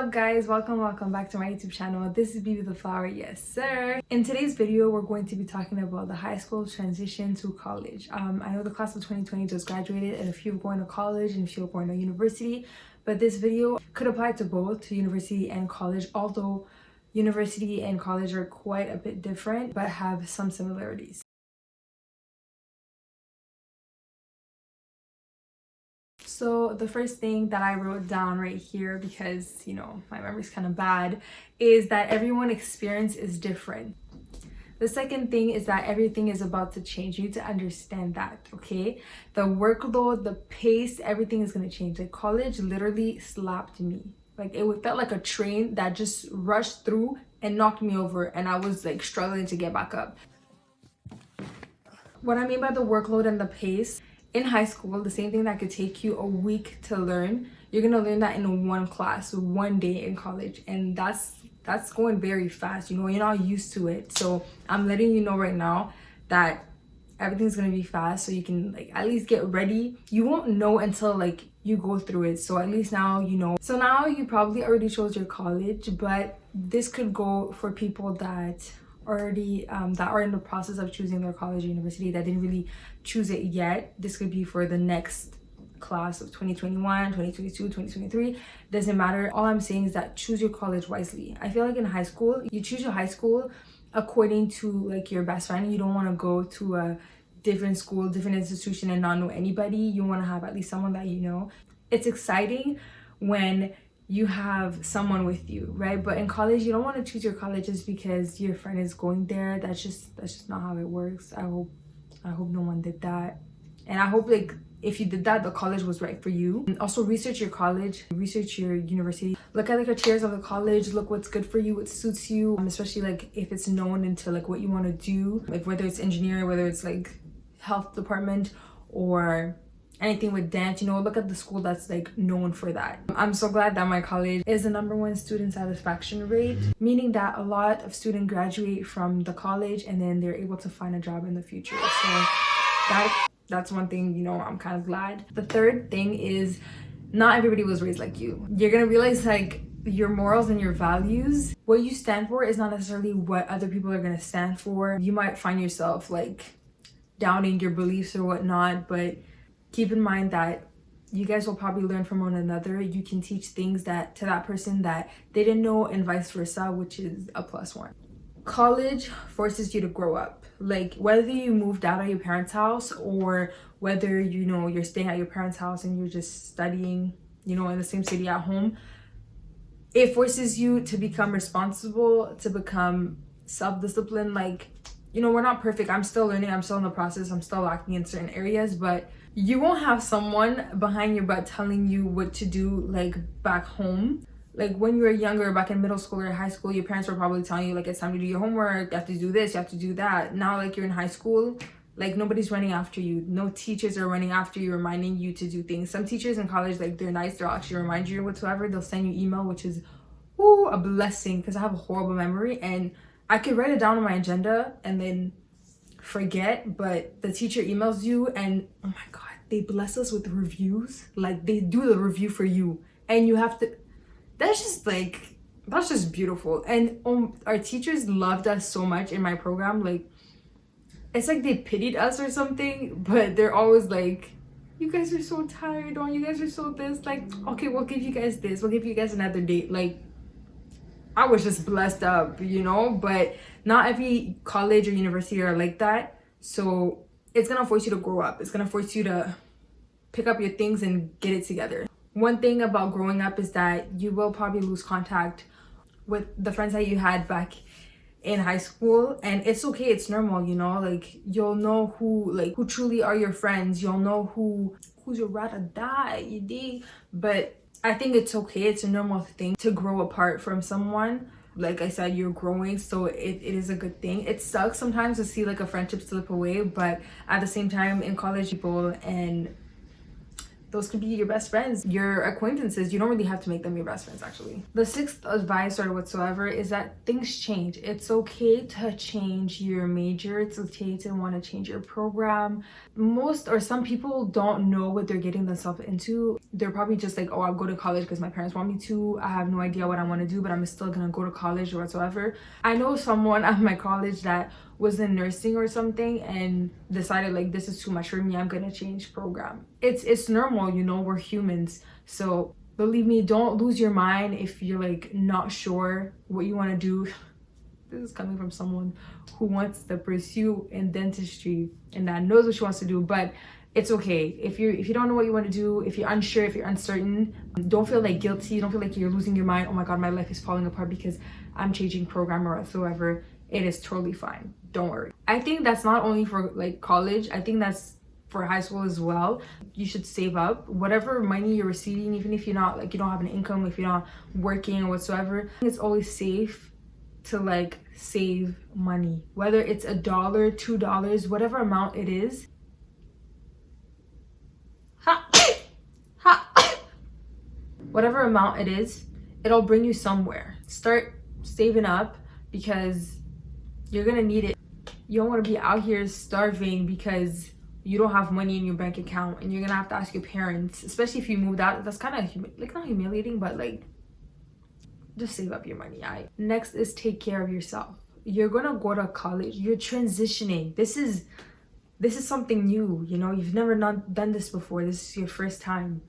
up guys, welcome back to my YouTube channel. This is Bibi the Flower. Yes sir. In today's video we're going to be talking about the high school transition to college. I know the class of 2020 just graduated and a few are going to college and a few are going to university, but this video could apply to both, to university and college, although university and college are quite a bit different but have some similarities. So the first thing that I wrote down right here, because my memory's kind of bad, is that everyone's experience is different. The second thing is that everything is about to change. You need to understand that, okay? The workload, the pace, everything is going to change. Like, college literally slapped me. Like, it felt like a train that just rushed through and knocked me over, and I was like struggling to get back up. What I mean by the workload and the pace, in high school, the same thing that could take you a week to learn, you're gonna learn that in one class, one day in college, and that's going very fast. You're not used to it. So I'm letting you know right now that everything's gonna be fast, so you can at least get ready. You won't know until you go through it, so at least now you know. So now you probably already chose your college, but this could go for people that already that are in the process of choosing their college or university that didn't really choose it yet. This could be for the next class of 2021, 2022, 2023. Doesn't matter. All I'm saying is that choose your college wisely. I feel like in high school, you choose your high school according to your best friend. You don't want to go to a different school, different institution and not know anybody. You want to have at least someone that you know. It's exciting when you have someone with you, right? But in college, you don't want to choose your college just because your friend is going there. That's just not how it works. I hope no one did that, and I hope if you did that, the college was right for you. And also research your college, research your university, look at the tiers of the college, look what's good for you, what suits you, especially if it's known into what you want to do, whether it's engineering, whether it's health department or anything with dance. Look at the school that's known for that. I'm so glad that my college is the #1 student satisfaction rate, meaning that a lot of students graduate from the college and then they're able to find a job in the future. So that's one thing, I'm kind of glad. The third thing is not everybody was raised like you. You're gonna realize your morals and your values, what you stand for is not necessarily what other people are gonna stand for. You might find yourself doubting your beliefs or whatnot, but keep in mind that you guys will probably learn from one another. You can teach things to that person that they didn't know, and vice versa, which is a +1. College forces you to grow up. Whether you moved out of your parents' house or whether you're staying at your parents' house and you're just studying in the same city at home, it forces you to become responsible, to become self-disciplined. We're not perfect. I'm still learning. I'm still in the process. I'm still lacking in certain areas, but you won't have someone behind your butt telling you what to do back home. When you were younger, back in middle school or high school, your parents were probably telling you it's time to do your homework, you have to do this, you have to do that. Now you're in high school, nobody's running after you. No teachers are running after you, reminding you to do things. Some teachers in college, they're nice, they'll actually remind you whatsoever. They'll send you email, which is a blessing, because I have a horrible memory and I could write it down on my agenda and then forget, but the teacher emails you and oh my god, they bless us with reviews. They do the review for you and you have to. That's just beautiful. And our teachers loved us so much in my program. It's they pitied us or something, but they're always you guys are so tired, or you guys are so this, okay, we'll give you guys this, we'll give you guys another date. I was just blessed up, but not every college or university are like that. So it's gonna force you to grow up. It's gonna force you to pick up your things and get it together. One thing about growing up is that you will probably lose contact with the friends that you had back in high school, and it's okay, it's normal. You'll know who truly are your friends. You'll know who's your ride or die, you dig? But I think it's okay. It's a normal thing to grow apart from someone. Like I said, you're growing, so it is a good thing. It sucks sometimes to see a friendship slip away, but at the same time, in college, people and those could be your best friends, your acquaintances. You don't really have to make them your best friends, actually. The sixth advice or whatsoever is that things change. It's okay to change your major. It's okay to want to change your program. Most or some people don't know what they're getting themselves into. They're probably just like, oh, I'll go to college because my parents want me to. I have no idea what I want to do, but I'm still gonna go to college or whatsoever. I know someone at my college that was in nursing or something and decided like, this is too much for me, I'm gonna change program. It's normal, you know, we're humans. So believe me, don't lose your mind if you're like not sure what you want to do. This is coming from someone who wants to pursue in dentistry and that knows what she wants to do. But it's okay if you don't know what you want to do, if you're unsure, if you're uncertain. Don't feel like guilty, don't feel like you're losing your mind. Oh my god, my life is falling apart because I'm changing program or whatsoever. It is totally fine, don't worry. I think that's not only for like college, I think that's for high school as well. You should save up whatever money you're receiving, even if you're not like, you don't have an income, if you're not working or whatsoever. It's always safe to like save money, whether it's $1, $2, whatever amount it is. Whatever amount it is, it'll bring you somewhere. Start saving up because you're gonna need it. You don't want to be out here starving because you don't have money in your bank account and you're gonna have to ask your parents, especially if you moved out. That's kind of like not humiliating, but like just save up your money. Next is take care of yourself. You're gonna go to college, you're transitioning. This is something new, you know, you've never done this before. This is your first time.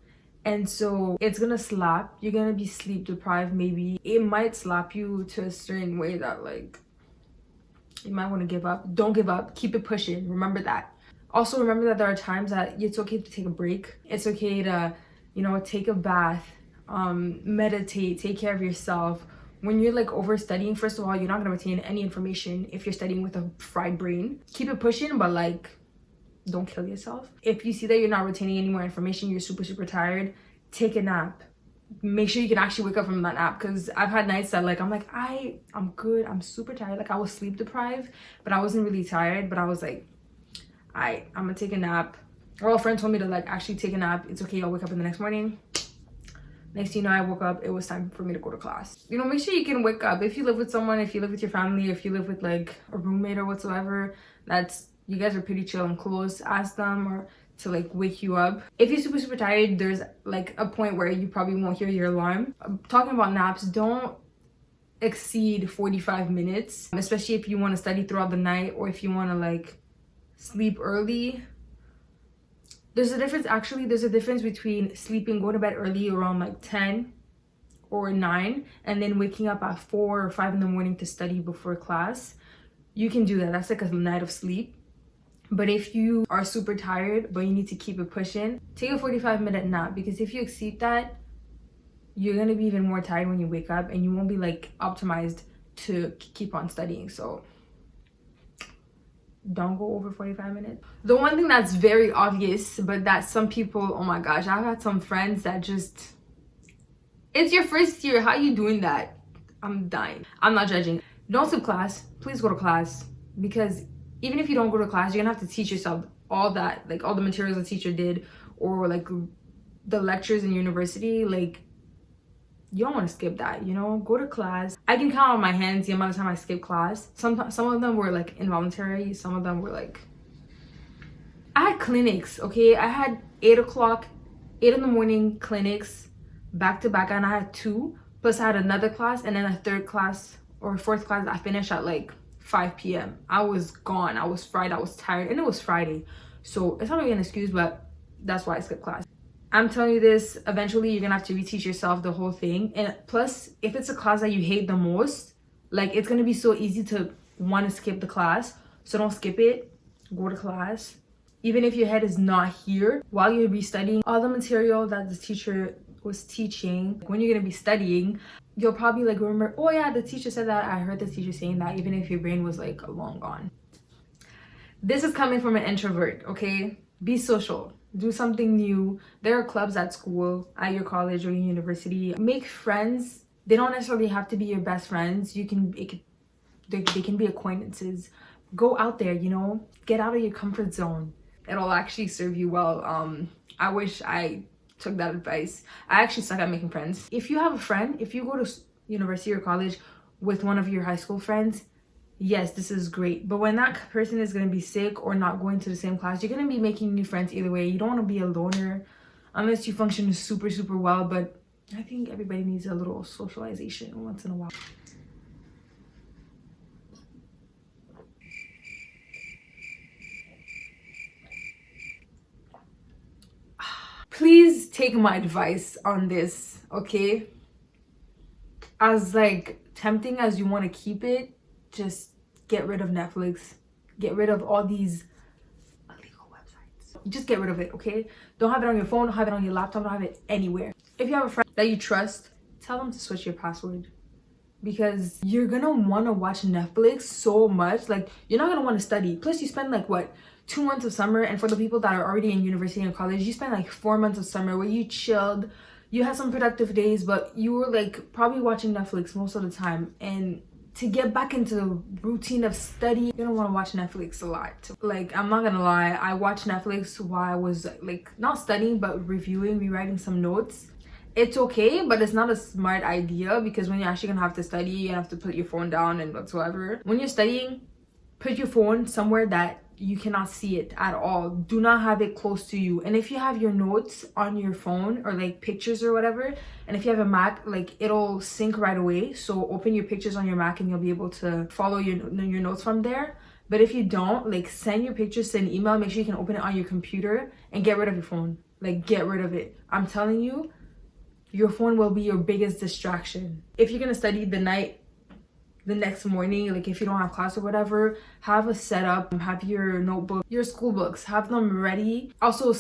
And so it's gonna slap. You're gonna be sleep deprived. Maybe it might slap you to a certain way that like you might want to give up. Don't give up, keep it pushing. Remember that. Also remember that there are times that it's okay to take a break. It's okay to, you know, take a bath, meditate, take care of yourself. When you're like over studying, first of all, you're not gonna retain any information if you're studying with a fried brain. Keep it pushing, but like don't kill yourself. If you see that you're not retaining any more information, you're super tired, take a nap. Make sure you can actually wake up from that nap, because I've had nights that like I'm like I'm good, I'm super tired. Like I was sleep deprived, but I wasn't really tired, but I was like, I'm gonna take a nap. Or a friend told me to like actually take a nap. It's okay, I'll wake up in the next morning. Next thing you know, I woke up, it was time for me to go to class. You know, make sure you can wake up. If you live with someone, if you live with your family, if you live with like a roommate or whatsoever, you guys are pretty chill and close, ask them or to like wake you up. If you're super tired, there's like a point where you probably won't hear your alarm. Talking about naps, don't exceed 45 minutes, especially if you want to study throughout the night or if you want to like sleep early. There's a difference between sleeping, going to bed early around like 10 or 9 and then waking up at 4 or 5 in the morning to study before class. You can do that. That's like a night of sleep. But if you are super tired but you need to keep it pushing, take a 45-minute nap, because if you exceed that, you're gonna be even more tired when you wake up and you won't be like optimized to keep on studying. So don't go over 45 minutes. The one thing that's very obvious, but that some people, oh my gosh, I've had some friends that just, it's your first year, how are you doing that? I'm dying. I'm not judging. Don't skip class. Please go to class, because even if you don't go to class, you're gonna have to teach yourself all that, like all the materials the teacher did, or like the lectures in university. Like you don't want to skip that, you know. Go to class. I can count on my hands the amount of time I skipped class. Some of them were like involuntary, some of them were like, I had clinics, okay. I had 8 in the morning clinics back to back, and I had 2, plus I had another class and then a third class or fourth class I finished at like 5 p.m. I was gone, I was fried, I was tired, and it was Friday. So it's not really an excuse, but that's why I skipped class. I'm telling you this, eventually you're gonna have to reteach yourself the whole thing. And plus, if it's a class that you hate the most, like it's gonna be so easy to want to skip the class. So don't skip it, go to class. Even if your head is not here, while you're restudying all the material that the teacher was teaching, when you're gonna be studying, you'll probably like remember, oh yeah, the teacher said that, I heard the teacher saying that, even if your brain was like long gone. This is coming from an introvert, okay? Be social, do something new. There are clubs at school, at your college or your university. Make friends. They don't necessarily have to be your best friends. They can be acquaintances. Go out there, you know, get out of your comfort zone. It'll actually serve you well. I wish I took that advice. I actually suck at making friends. If you have a friend, if you go to university or college with one of your high school friends, yes, this is great. But when that person is going to be sick or not going to the same class, you're going to be making new friends either way. You don't want to be a loner unless you function super, super well. But I think everybody needs a little socialization once in a while. Please take my advice on this, okay? As like tempting as you want to keep it, just get rid of Netflix. Get rid of all these illegal websites. Just get rid of it, okay? Don't have it on your phone, don't have it on your laptop, don't have it anywhere. If you have a friend that you trust, tell them to switch your password. Because you're gonna want to watch Netflix so much. Like, you're not gonna want to study. Plus, you spend like what, 2 months of summer, and for the people that are already in university and college, you spend like 4 months of summer where you chilled, you had some productive days, but you were like probably watching Netflix most of the time. And to get back into the routine of study, you're gonna want to watch Netflix a lot. Like, I'm not gonna lie, I watched Netflix while I was like not studying but rewriting some notes. It's okay, but it's not a smart idea, because when you're actually gonna have to study, you have to put your phone down and whatsoever. When you're studying, put your phone somewhere that you cannot see it at all. Do not have it close to you. And if you have your notes on your phone or like pictures or whatever, and if you have a Mac, like it'll sync right away. So open your pictures on your Mac and you'll be able to follow your notes from there. But if you don't, like, send your pictures to an email. Make sure you can open it on your computer and get rid of your phone. Like, get rid of it. I'm telling you, your phone will be your biggest distraction. If you're gonna study the next morning, like if you don't have class or whatever, have a setup, have your notebook, your school books, have them ready. Also have a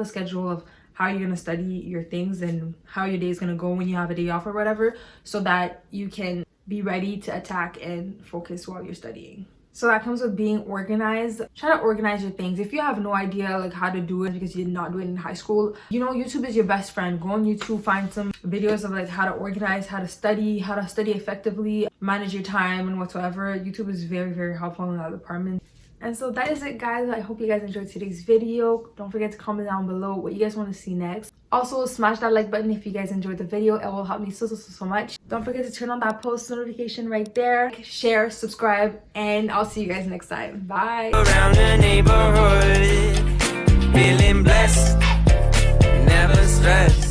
schedule of how you're gonna study your things and how your day is gonna go when you have a day off or whatever, so that you can be ready to attack and focus while you're studying. So that comes with being organized. Try to organize your things. If you have no idea like how to do it because you did not do it in high school, you know, YouTube is your best friend. Go on YouTube, find some videos of like how to organize, how to study effectively, manage your time and whatsoever. YouTube is very, very helpful in that department. And so that is it, guys. I hope you guys enjoyed today's video. Don't forget to comment down below what you guys want to see next. Also, smash that like button if you guys enjoyed the video. It will help me so much. Don't forget to turn on that post notification right there. Share, subscribe, and I'll see you guys next time. Bye. Around the neighborhood, feeling blessed, never stressed.